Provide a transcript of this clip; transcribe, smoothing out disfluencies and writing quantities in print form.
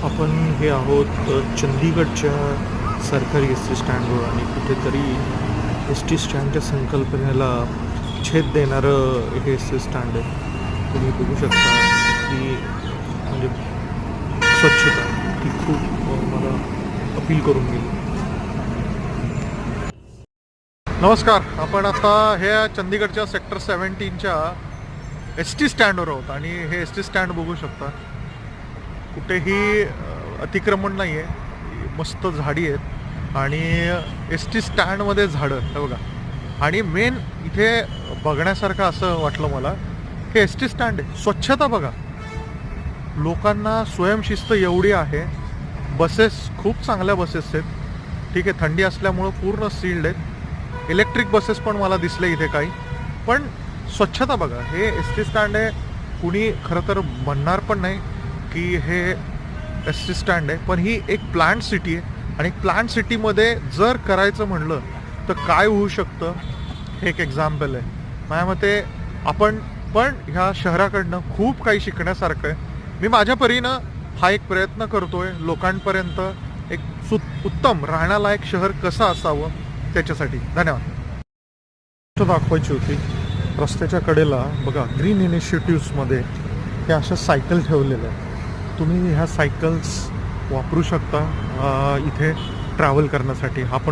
आपण हे आहोत चंदीगडच्या सरकारी एस टी स्टँडवर आणि कुठेतरी एस टी स्टँडच्या संकल्पनेला छेद देणारं हे एस टी स्टँड आहे. तुम्ही बघू शकता की म्हणजे स्वच्छता ही खूप मला अपील करून गेली. नमस्कार, आपण आता हे चंदीगडच्या सेक्टर 17च्या एस टी स्टँडवर आहोत आणि हे एस टी स्टँड बघू शकता. कुठेही अतिक्रमण नाही आहे, मस्त झाडी आहेत आणि एस टी स्टँडमध्ये झाडं हे बघा. आणि मेन इथे बघण्यासारखं असं वाटलं मला, हे एस टी स्टँड आहे, स्वच्छता बघा. लोकांना स्वयंशिस्त एवढी आहे. बसेस खूप चांगल्या बसेस आहेत, ठीक आहे. थंडी असल्यामुळं पूर्ण सील्ड आहेत. इलेक्ट्रिक बसेस पण मला दिसले इथे काही. पण स्वच्छता बघा. हे एस टी स्टँड आहे. कुणी खरं तर म्हणणार पण नाही की हे एस टी स्टँड आहे, पण ही एक प्लांट सिटी आहे. आणि प्लांट सिटीमध्ये जर करायचं म्हणलं तर काय होऊ शकतं हे एक एक्झाम्पल आहे. माझ्या मते आपण पण ह्या शहराकडनं खूप काही शिकण्यासारखं आहे. मी माझ्या परीनं हा एक प्रयत्न करतोय लोकांपर्यंत एक उत्तम राहण्यालायक शहर कसं असावं त्याच्यासाठी. धन्यवाद. दाखवायची होती रस्त्याच्या कडेला बघा, ग्रीन इनिशिएटिव्समध्ये हे अशा सायकल ठेवलेल्या आहेत. तुम्ही ह्या सायकल्स वापरू शकता इथे ट्रॅव्हल करण्यासाठी. हा पण